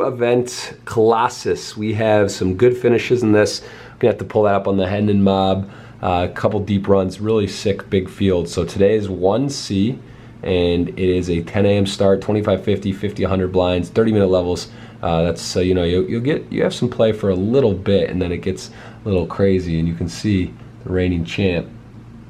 Event Colossus. We have some good finishes in this. We're gonna have to pull that up on the Hendon Mob. A couple deep runs, really sick big field. So today is 1C, and it is a 10 a.m. start, 25, 50, 50, 100 blinds, 30-minute levels. That's so you know you have some play for a little bit, and then it gets a little crazy, and you can see the reigning champ,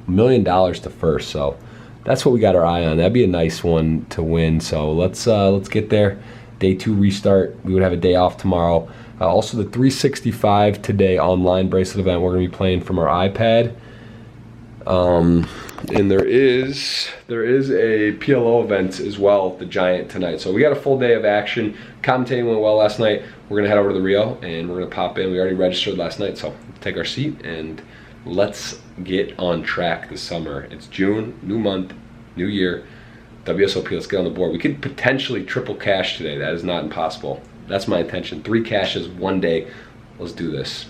$1 million to first. So that's what we got our eye on. That'd be a nice one to win. So let's get there. Day 2 restart. We would have a day off tomorrow. Also the 365 today online bracelet event. We're gonna be playing from our iPad. And there is a PLO event as well, the Giant tonight. So we got a full day of action. Commentating went well last night. We're gonna head over to the Rio and we're gonna pop in. We already registered last night, so take our seat and let's get on track this summer. It's June, new month, new year. WSOP, let's get on the board. We could potentially triple cash today. That is not impossible. That's my intention. 3 cashes, 1 day. Let's do this.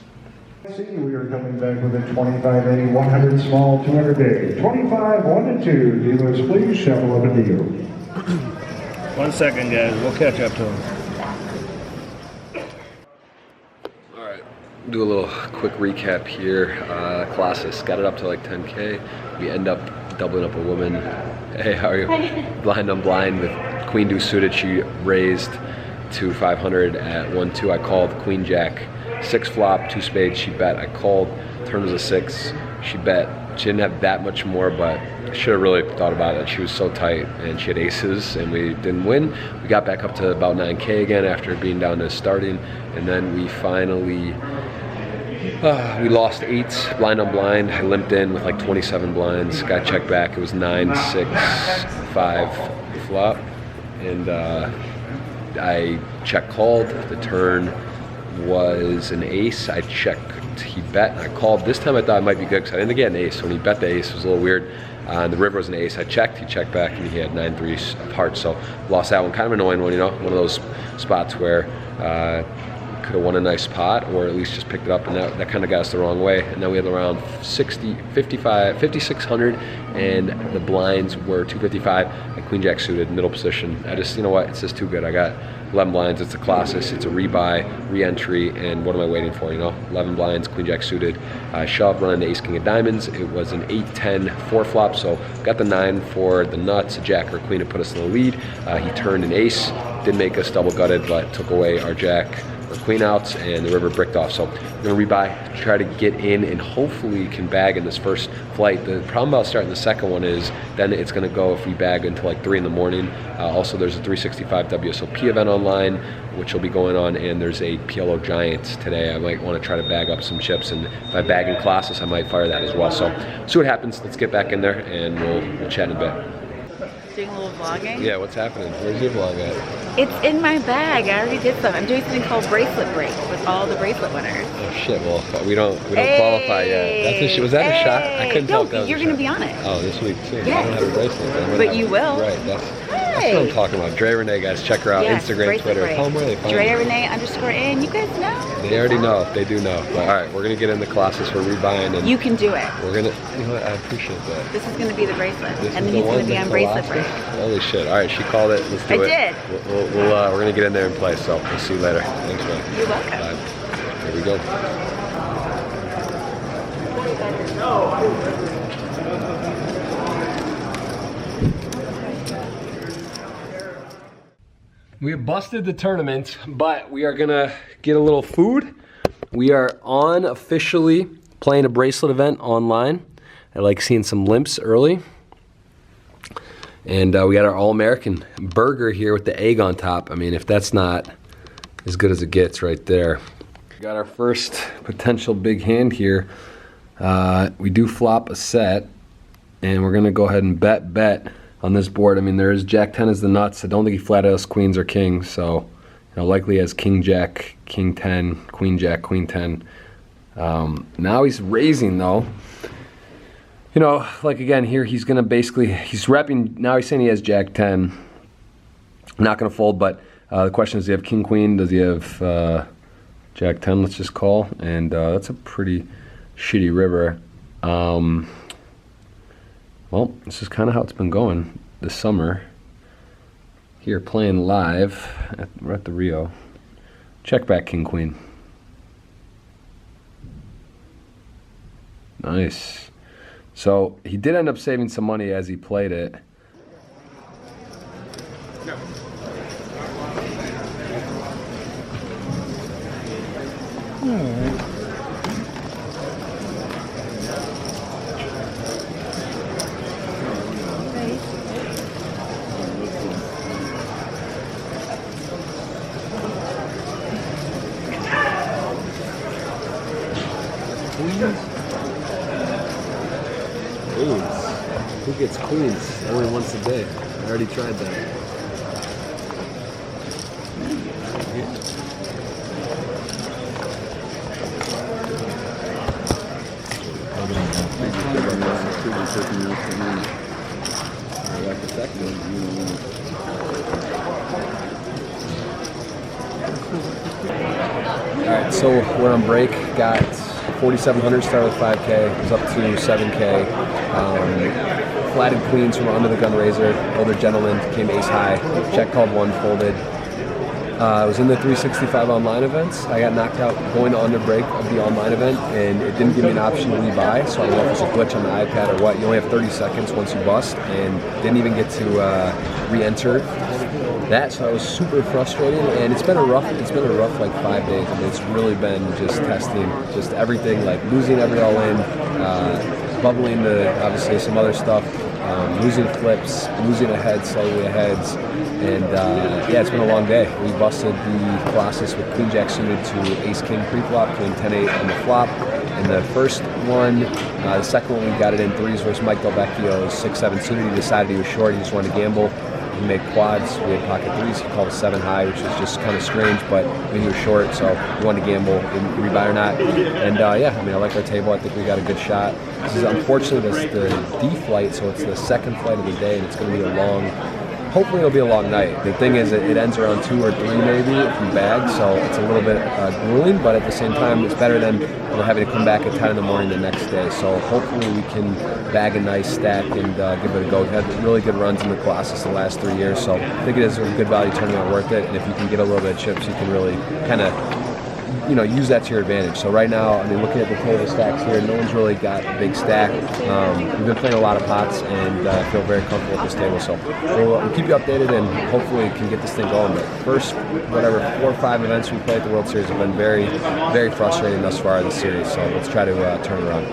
We are coming back with a 25-80, 100 small, 200 big. 25, 1 to 2. Dealers, please shuffle up a deal. 1 second, guys. We'll catch up to them. All right, do a little quick recap here. Colossus got it up to like 10K. We end up doubling up a woman. Hey, how are you? Hi. Blind on blind with queen deuce suited. She raised to 500 at 1-2. I called queen jack, 6 flop, 2 spades. She bet. I called. Turn was a 6. She bet. She didn't have that much more, but I should have really thought about it. She was so tight, and she had aces, and we didn't win. We got back up to about 9K again after being down to starting, and then we finally. We lost 8 blind on blind. I limped in with like 27 blinds. Got checked back. It was 9, 6, 5 flop, and I check called. The turn was an ace. I checked. He bet. And I called. This time I thought it might be good because I didn't get an ace. When he bet the ace, it was a little weird. And the river was an ace. I checked. He checked back, and he had 9-3 of hearts. So lost that one. Kind of annoying one, you know. One of those spots where. Could have won a nice pot, or at least just picked it up, and that kind of got us the wrong way. And then we had around 5,600, and the blinds were 255, and queen jack suited, middle position. I just, you know what, it's just too good. I got 11 blinds, it's a Colossus, it's a rebuy, re-entry, and what am I waiting for, you know? 11 blinds, queen jack suited. I shoved, running the ace king of diamonds. It was an 8-10 4 flop, so got the 9 for the nuts, a jack or queen to put us in the lead. He turned an ace, did make us double gutted, but took away our jack or queen outs, and the river bricked off. So we're gonna rebuy, try to get in, and hopefully can bag in this first flight. The problem about starting the second one is then it's gonna go if we bag until like 3 in the morning. Also, there's a 365 WSOP event online, which will be going on, and there's a PLO Giant today. I might want to try to bag up some chips, and if I bag in Colossus, I might fire that as well. So see what happens. Let's get back in there, and we'll chat in a bit. Doing a little vlogging? Yeah, what's happening? Where's your vlog at? It's in my bag. I already did some. I'm doing something called bracelet break with all the bracelet winners. Oh shit! Well, we don't qualify yet. That's a, was that a shot? I couldn't tell. No, you're gonna be on it. Oh, this week too. Yes. I don't have a bracelet. But you will. Right. That's what I'm talking about. Dre Renee, guys, check her out. Yes, Instagram, Twitter. Break. Tell them where they find Dre her. Renee _N. You guys know. They already know. They do know. But all right, we're gonna get in the Colossus. We're rebuying, and you can do it. We're gonna. You know what? I appreciate that. This is gonna be the bracelet, This and is then he's the gonna one, be the on bracelet Colossus? break. Holy shit! All right, she called it. Let's do it. I did. We're gonna get in there and play. So we'll see you later. Thanks, man. You're welcome. Bye. Here we go. We have busted the tournament, but we are gonna get a little food. We are on officially playing a bracelet event online. I like seeing some limps early. And we got our All-American burger here with the egg on top. I mean, if that's not as good as it gets right there. We got our first potential big hand here. We do flop a set, and we're gonna go ahead and bet on this board. I mean, there is Jack 10 as the nuts. I don't think he flat out has queens or kings, so likely has King Jack, King 10, Queen Jack, Queen 10. Now he's raising though. you know, like again here, he's gonna basically, he's repping, now he's saying he has Jack 10. Not gonna fold, but the question is, does he have King Queen? Does he have Jack 10, let's just call? And that's a pretty shitty river. Well, this is kind of how it's been going this summer. Here playing live, we're at the Rio. Check back King Queen. Nice. So he did end up saving some money as he played it. Queens. Who gets queens? Only once a day. I already tried that. Alright, so we're on break. Got 4,700, started with 5K, was up to 7K. Flatted queens from under the gun razor. Older gentleman came ace high. Check called one, folded. I was in the 365 online events. I got knocked out going to under break of the online event, and it didn't give me an option to rebuy, so I don't know if it's a glitch on the iPad or what. You only have 30 seconds once you bust, and didn't even get to re-enter that, so I was super frustrated, and it's been a rough like 5 days. I mean, it's really been just testing, just everything, like losing every all-in, bubbling to obviously some other stuff, losing flips, losing ahead, slightly aheads, and yeah, it's been a long day. We busted the Colossus with Queen Jack suited to Ace King pre-flop, Queen 10-8 on the flop. In the first one, the second one we got it in threes versus Mike Delvecchio's 6-7 suited. He decided he was short, he just wanted to gamble. He made quads, we had pocket threes, he called a 7 high, which was just kind of strange, but he was short, so he wanted to gamble, didn't rebuy or not. And yeah, I mean, I like our table, I think we got a good shot. This is unfortunately the D flight, so it's the second flight of the day, and it's going to be a long, hopefully it'll be a long night. The thing is, it ends around 2 or 3 maybe if you bag, so it's a little bit grueling, but at the same time, it's better than having to come back at 10 in the morning the next day. So hopefully we can bag a nice stack and give it a go. We've had really good runs in the Colossus the last 3 years, so I think it is a good value tournament, worth it. And if you can get a little bit of chips, you can really kind of, you know, use that to your advantage. So right now, I mean, looking at the table stacks here, no one's really got a big stack. We've been playing a lot of pots, and I feel very comfortable with this table. So we'll keep you updated, and hopefully can get this thing going. But first, whatever, 4 or 5 events we played at the World Series have been very, very frustrating thus far in the series. So let's try to turn it around.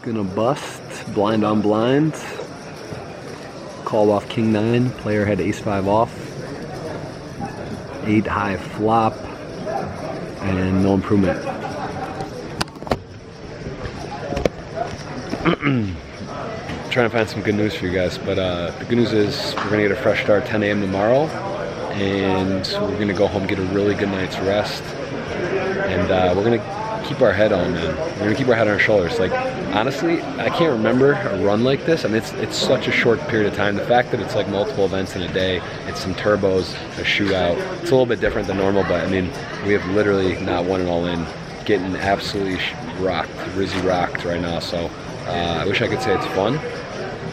Gonna bust, blind on blind, called off King 9, player had ace 5 off, 8 high flop, and no improvement. Trying to find some good news for you guys, but the good news is we're gonna get a fresh start 10 a.m. tomorrow, and we're gonna go home, get a really good night's rest, and we're gonna keep our head on, man. We're gonna keep our head on our shoulders. Like, honestly, I can't remember a run like this. I mean, it's such a short period of time. The fact that it's like multiple events in a day, it's some turbos, a shootout. It's a little bit different than normal, but I mean, we have literally not won it all in, getting absolutely rocked, Rizzy rocked right now. So I wish I could say it's fun,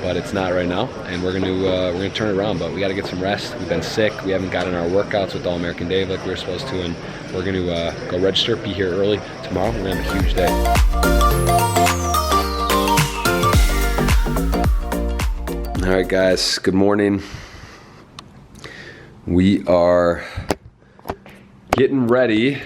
but it's not right now, and we're gonna turn it around. But we got to get some rest. We've been sick. We haven't gotten our workouts with All-American Dave like we were supposed to, and we're gonna go register, be here early tomorrow. We're gonna have a huge day. All right, guys. Good morning. We are getting ready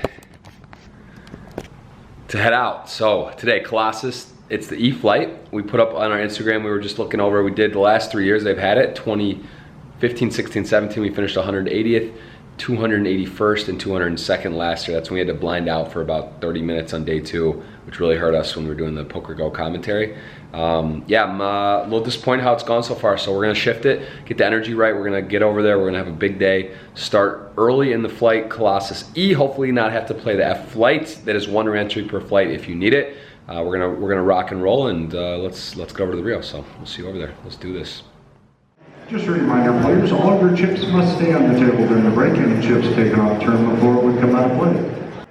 to head out. So today, Colossus. It's the E flight. We put up on our Instagram. We were just looking over. We did the last 3 years they've had it. 2015, 15, 16, 17, we finished 180th, 281st, and 202nd last year. That's when we had to blind out for about 30 minutes on day 2, which really hurt us when we were doing the Poker Go commentary. Yeah, I'm a little disappointed how it's gone so far, so we're gonna shift it, get the energy right, we're gonna get over there, we're gonna have a big day, start early in the flight, Colossus E, hopefully not have to play the F flight. That is 1 re-entry per flight if you need it. We're gonna rock and roll, and let's go over to the Rio, so we'll see you over there. Let's do this. Just a reminder, players, all of your chips must stay on the table during the break. Any chips taken off the tournament floor would come out of play.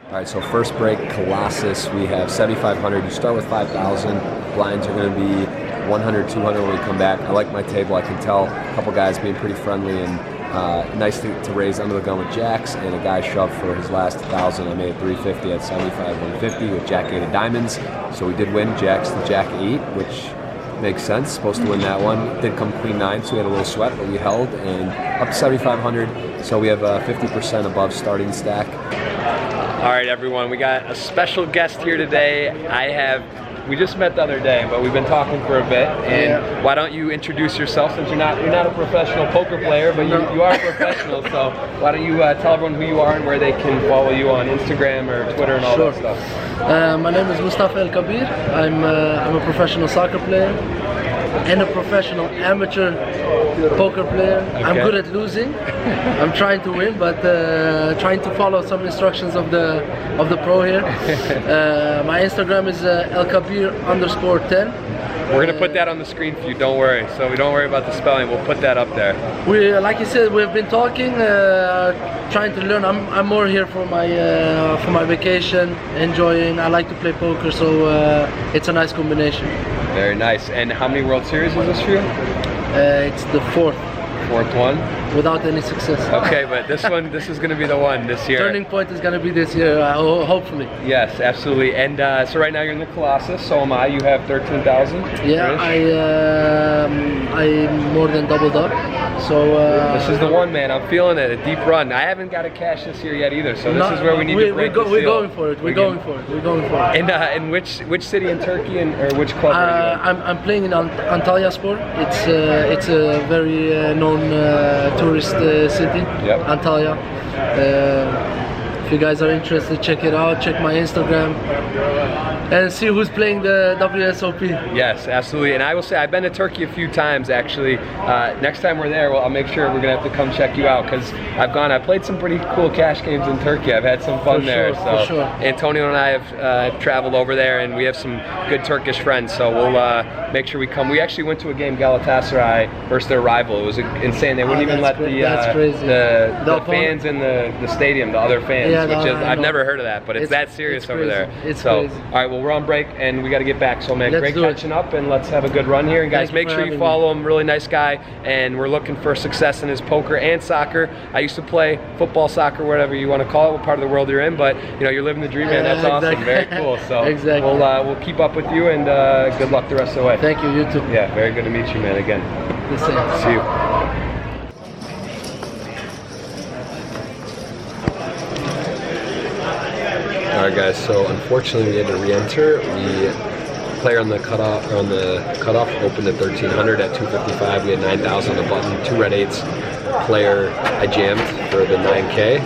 All right, so first break, Colossus, we have 7,500. You start with 5,000. Blinds are gonna be 100, 200 when we come back. I like my table, I can tell a couple guys being pretty friendly and nice to raise under the gun with jacks, and a guy shoved for his last 1,000. I made 350 at 75, 150 with Jack 8 of diamonds. So we did win jacks to Jack 8, which makes sense, supposed to win that one. Did come Queen 9, so we had a little sweat, but we held, and up to 7,500. So we have 50% above starting stack. All right, everyone, we got a special guest here today. We just met the other day, but we've been talking for a bit. And why don't you introduce yourself, since you're not a professional poker player, but you are a professional. So why don't you tell everyone who you are and where they can follow you on Instagram or Twitter and all that stuff. My name is Mustafa El Kabir. I'm a professional soccer player and a professional amateur poker player. Okay. I'm good at losing. I'm trying to win, but trying to follow some instructions of the pro here. My Instagram is elkabir_10. We're gonna put that on the screen for you. Don't worry. So don't worry about the spelling. We'll put that up there. We, like you said, we've been talking, trying to learn. I'm more here for my vacation, enjoying. I like to play poker, so it's a nice combination. Very nice. And how many World Series is this for you? It's the fourth one. Without any success. Okay, but this is going to be the one this year. Turning point is going to be this year, hopefully. Yes, absolutely. And so right now you're in the Colossus, so am I. You have 13,000. Yeah, I more than doubled up. So this is the one, man. I'm feeling it. A deep run. I haven't got a cash this year yet either, so this is where we need to break the seal. We're going for it. We're going for it. And which city in Turkey or which club are you in? I'm playing in Antalyaspor. It's a very known tourist city, Antalya. If you guys are interested, check it out. Check my Instagram and see who's playing the WSOP. Yes, absolutely. And I will say I've been to Turkey a few times actually. Next time we're there, well, I'll make sure we're gonna have to come check you out, because I played some pretty cool cash games in Turkey. I've had some fun there. So sure. Antonio and I have traveled over there, and we have some good Turkish friends. So we'll make sure we come. We actually went to a game, Galatasaray versus their rival. It was insane. They wouldn't even let the fans in the stadium, the other fans. Yeah, which is, I've never heard of that, but it's that serious over there. It's so, crazy. all right, well, we're on break and we got to get back. So, man, great catching up, and let's have a good run here. And guys, make sure you follow him. Really nice guy, and we're looking for success in his poker and soccer. I used to play football, soccer, whatever you want to call it, what part of the world you're in, but you know, you're living the dream, man. That's awesome. Very cool. So we'll keep up with you, and good luck the rest of the way. Thank you. You too. Yeah, very good to meet you, man. Again. The same. See you. Alright guys, so unfortunately we had to re-enter. Player on the cutoff opened at 1300 at 255. We had 9,000 on the button, 2 red 8s. Player I jammed for the 9K.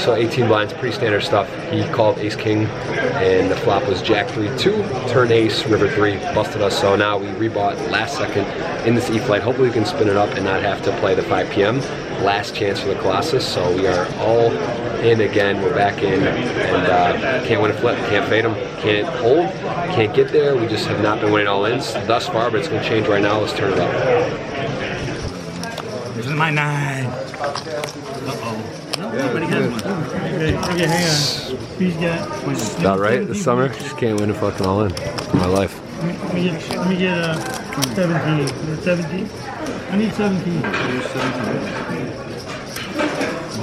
So 18 blinds, pretty standard stuff. He called ace king, and the flop was jack 3-2, turn ace, river 3, busted us. So now we rebought last second in this E flight. Hopefully we can spin it up and not have to play the 5 p.m. Last chance for the Colossus. So we are all in again. We're back in, and can't win a flip, can't fade them, can't hold, can't get there. We just have not been winning all ins thus far, but it's going to change right now. Let's turn it up. This is my 9. Uh-oh. Nobody has one. Okay, hang on. He's got... About right this summer? Just can't win a fucking all in my life. Let me get 17. 17? I need 17.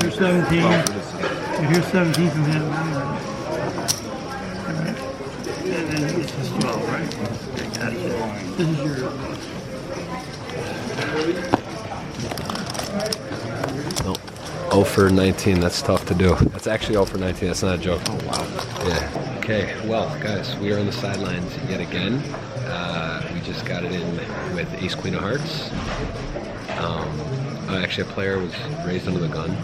Here's 17. Here's 17 from him. Alright. And then this is 12, right? This is your... No. 0 for 19, that's tough to do. That's actually 0 for 19, that's not a joke. Oh, wow. Yeah. Okay, well, guys, we are on the sidelines yet again. We just got it in with ace queen of hearts. Actually, a player was raised under the gun.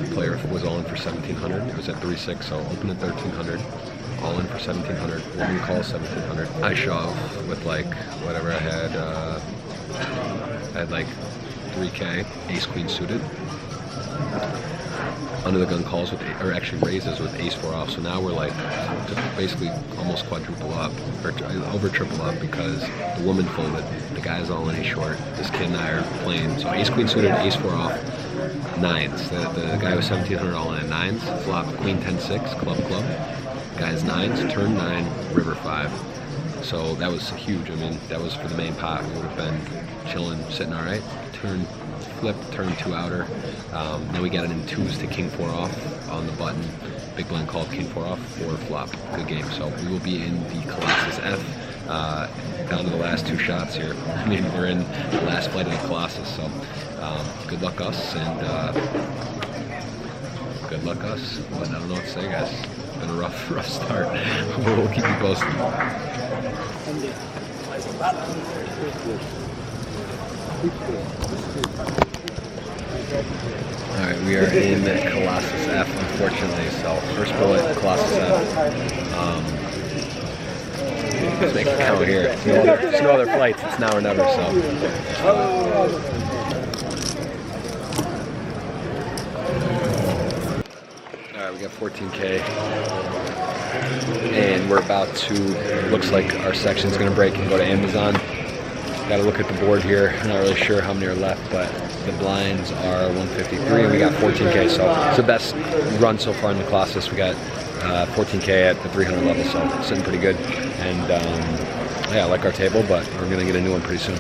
The player was all in for 1,700. It was at 3-6, so open at 1,300. All in for 1,700. Woman calls 1,700. I shove with like whatever I had. I had like 3K, ace queen suited. Under the gun calls with, or actually raises with ace 4 off. So now we're like basically almost quadruple up, or over triple up, because the woman folded. The guy's all in, he's short. This kid and I are playing. So ace queen suited, ace 4 off, nines. The guy was 1,700 all in at nines. Flop queen 10-6, club. Guy's nines, turn 9, river 5. So that was huge. I mean, that was for the main pot. We would have been chilling, sitting all right. Turn flip, turn 2 outer. Then we got it in 2s to king 4 off on the button. Big blind called king 4 off, 4 flop. Good game. So we will be in the Colossus F. Down to the last 2 shots here. I mean, we're in the last flight of the Colossus. So good luck us, and good luck us. But I don't know what to say, guys. It's been a rough start. We'll keep you posted. Alright, we are in Colossus F, unfortunately, so first bullet, Colossus F. Let's make it count here. There's no other flights, it's now or never, so. Alright, we got 14K. And we're about to, looks like our section's gonna break and go to Amazon. Gotta look at the board here. I'm not really sure how many are left, but the blinds are 153 and we got 14K. So it's the best run so far in the Colossus. We got 14K at the 300 level, so it's sitting pretty good. And yeah, I like our table, but we're gonna get a new one pretty soon.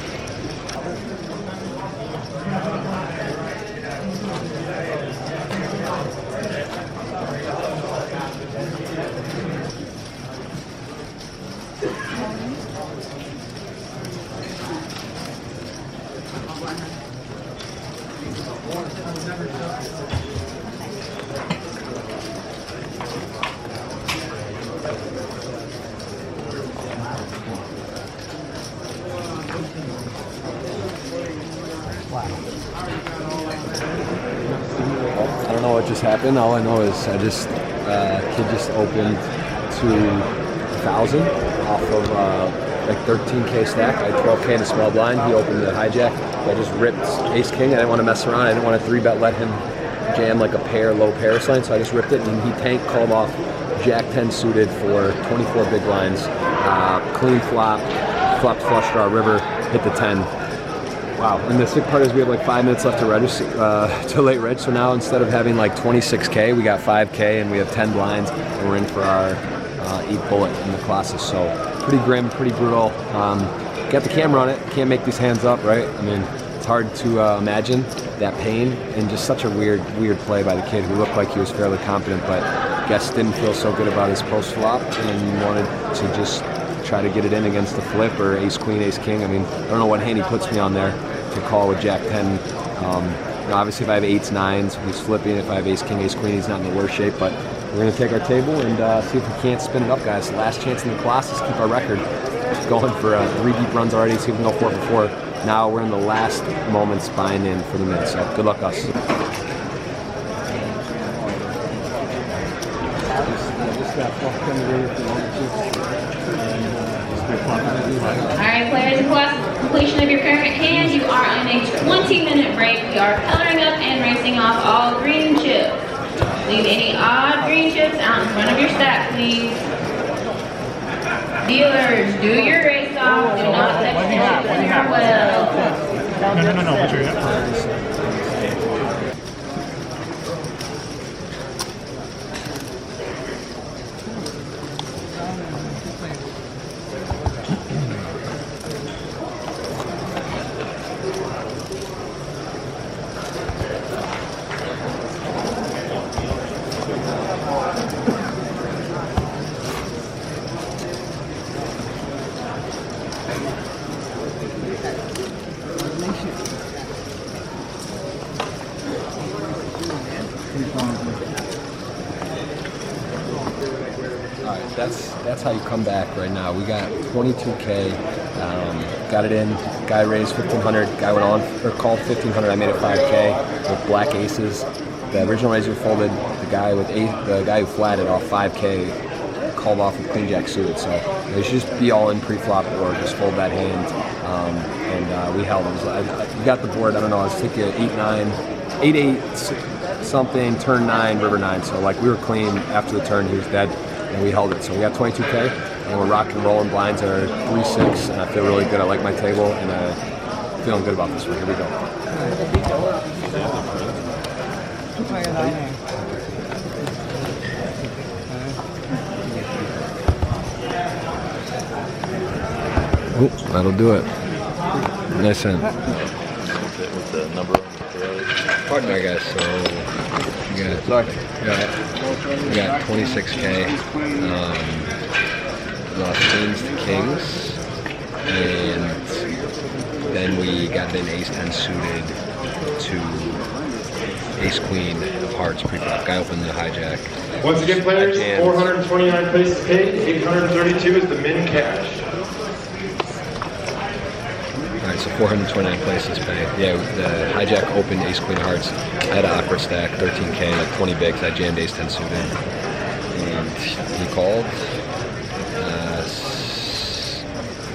I don't know what just happened. All I know is kid just opened to 1,000 off of like 13K stack. I had 12K in a small blind. He opened the hijack. I just ripped ace king. I didn't want to mess around. I didn't want to 3-bet let him jam like a pair, low pair sign. So I just ripped it, and he tanked, called off Jack 10 suited for 24 big blinds. Clean flop, flopped flush draw river, hit the 10. Wow, and the sick part is we have like 5 minutes left to register, to late reg, so now instead of having like 26K, we got 5K and we have 10 blinds, and we're in for our 8th bullet in the Colossus. So pretty grim, pretty brutal. Got the camera on it, can't make these hands up, right? I mean, it's hard to imagine that pain, and just such a weird play by the kid who looked like he was fairly competent, but I guess didn't feel so good about his post flop and wanted to just try to get it in against the flip or ace queen, ace king. I mean, I don't know what hand he puts me on there to call with Jack 10. You know, obviously if I have 8s, 9s, he's flipping. If I have ace king, ace queen, he's not in the worst shape, but we're gonna take our table and see if we can't spin it up, guys. Last chance in the Colossus, keep our record going for 3 deep runs already, see if we can go 4 for 4. Now we're in the last moments buying in for the mid, so good luck us. Alright, players, upon completion of your current hand, you are on a 20-minute break. We are coloring up and racing off all green chips. Leave any odd green chips out in front of your stack, please. Dealers, do your race off. Do not touch the chips in your well. No. What's your Alright, that's how you come back right now. We got 22K Got it in. Guy raised 1,500. Guy went on or called 1,500. I made it 5K with black aces. The original raiser folded. The guy who flatted off 5K called off with queen jack suited. So they should just be all in pre-flop or just fold that hand. And we held. We got the board. I don't know. I was thinking 8-9, 8-8 something. Turn 9, river 9. So like we were clean after the turn. He was dead, and we held it. So we got 22K. And we're rocking and rolling. Blinds are 3-6, and I feel really good. I like my table, and I'm feeling good about this one. Here we go. Ooh, that'll do it. Nice hand. With the number on the tail. Pardon my guys. So we got 26K. Lost queens to kings, and then we got an ace-10 suited to ace-queen of hearts pre-flop. Guy opened the hijack. Once again, players, 429 places paid, 832 is the min cash. Alright, so 429 places paid. Yeah, the hijack opened ace-queen of hearts. I had an awkward stack, 13K, like 20 bigs. I jammed ace-10 suited, and he called.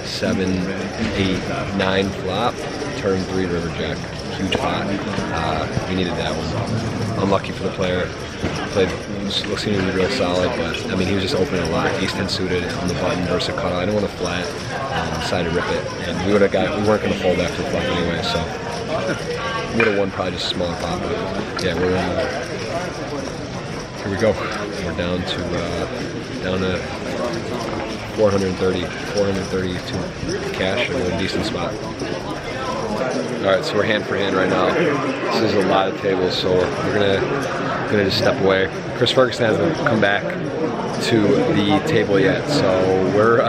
7, 8, 9 flop, turn 3 river jack, huge pot. We needed that one. Unlucky for the player. Played, looks to be real solid, but I mean he was just opening a lot. Ace-10 suited on the button versus a cutoff. I didn't want to flat, decided to rip it, and we weren't going to fold after the flop anyway, so would have won probably just a smaller pot. But yeah, here we go. We're down to 432 cash, and we're in a decent spot. Alright, so we're hand for hand right now. This is a lot of tables, so we're gonna just step away. Chris Ferguson hasn't come back to the table yet, so we're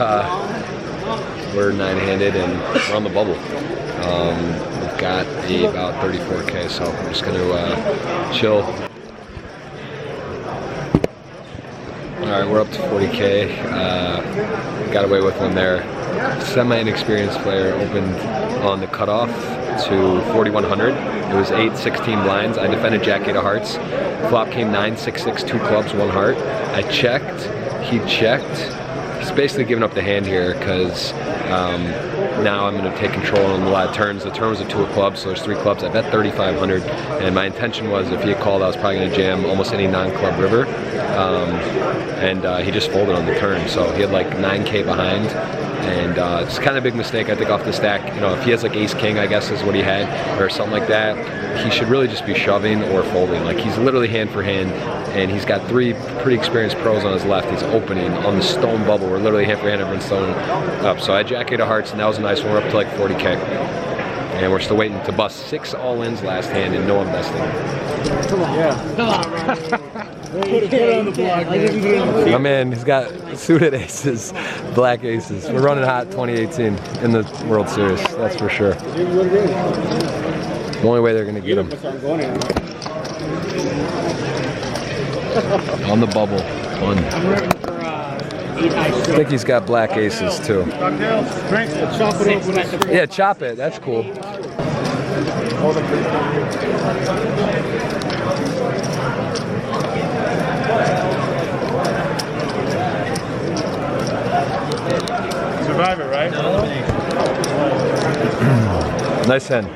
9-handed and we're on the bubble. We've got about 34K, so we're just gonna chill. Alright, we're up to 40K. Got away with one there. Semi-inexperienced player opened on the cutoff to 4,100. It was 8-16 blinds. I defended Jack-8 of hearts. Flop came 9-6-6, 2 clubs, 1 heart. I checked. He checked. He's basically giving up the hand here because now I'm going to take control on a lot of turns. The turn was a 2 of clubs, so there's 3 clubs. I bet 3,500, and my intention was if he had called, I was probably going to jam almost any non-club river. And he just folded on the turn, so he had like 9K behind, and it's kind of a big mistake I think off the stack. You know, if he has like ace-king, I guess is what he had, or something like that, he should really just be shoving or folding. Like he's literally hand for hand, and he's got 3 pretty experienced pros on his left. He's opening on the stone bubble. We're literally hand for hand, everyone's stone up. So I had Jack-8 of hearts, and that was a nice one. We're up to like 40K. And we're still waiting to bust 6 all-ins last hand and no investing. Come on. Yeah. Come on, Put it on the block, man. My man, he's got suited aces, black aces. We're running hot 2018 in the World Series, that's for sure. The only way they're going to get him. On the bubble. One. I think he's got black aces too. Yeah, chop it. That's cool. Survivor, right? Nice hand.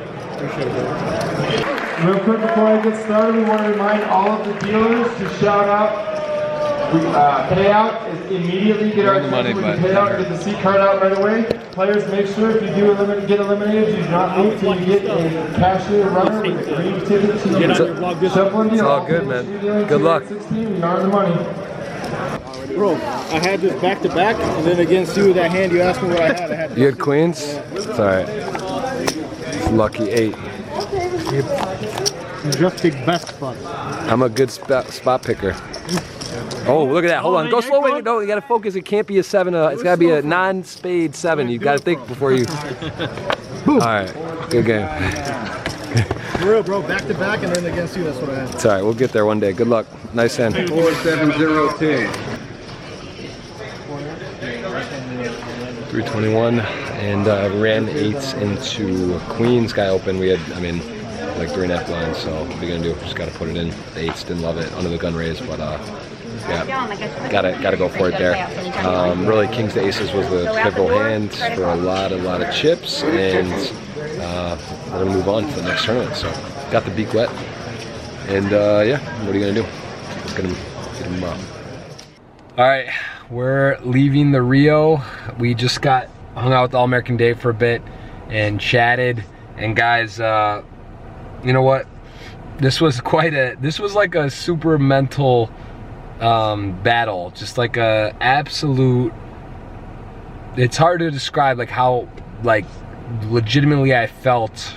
Real quick before I get started, we want to remind all of the dealers to shout out. Payout is immediately get our money, but payout, get the seat card out right away. Players, make sure if you do get eliminated, you do not move till you get a cashier runner with a green ticket to you. It's all good, man. Good luck. 16, we are on the money. Bro, I had this back to back, and then against you with that hand, you asked me what I had. You had queens? It's alright. It's lucky 8. Just pick best spot. I'm a good spot picker. Oh, look at that. Hold on. Go slow. Wait, no, you got to focus. It can't be a 7. It's got to be a non-spade 7. You got to think before you... Alright. Good game. For real, bro. Back to back, and then against you, that's what I had. It's alright. We'll get there one day. Good luck. Nice hand. 47010. 321. and ran 8s into queens. Guy open. We had, I mean, like 3.5 blinds. So what are you gonna do? Just gotta put it in. The 8s didn't love it under the gun raise, but yeah, gotta go for it there. Really, kings to aces was the pivotal hand for a lot of chips, and we're gonna move on to the next tournament. So got the beak wet, and yeah, what are you gonna do? Let's get him up. All right, we're leaving the Rio. We just got hung out with All-American Dave for a bit and chatted. And guys, you know what? This was like a super mental battle, just like a absolute, it's hard to describe like how like legitimately I felt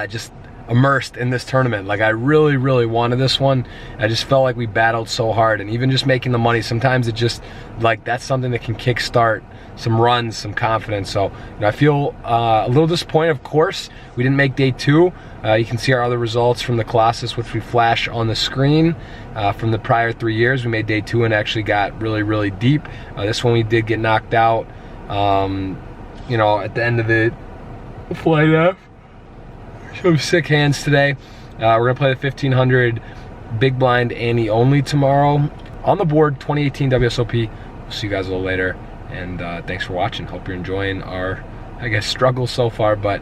just immersed in this tournament. Like I really wanted this one. I just felt like we battled so hard, and even just making the money, sometimes it just like that's something that can kickstart some runs, some confidence. So you know, I feel a little disappointed. Of course, we didn't make day 2. You can see our other results from the Colossus, which we flash on the screen. From the prior 3 years, we made day 2 and actually got really deep. This one we did get knocked out, you know, at the end of the flight F. Some sick hands today. We're gonna play the 1500 big blind ante only tomorrow. On the board, 2018 WSOP. We'll see you guys a little later. And thanks for watching. Hope you're enjoying our, I guess, struggles so far, but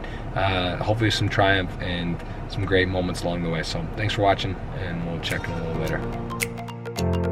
hopefully some triumph and some great moments along the way. So thanks for watching, and we'll check in a little later.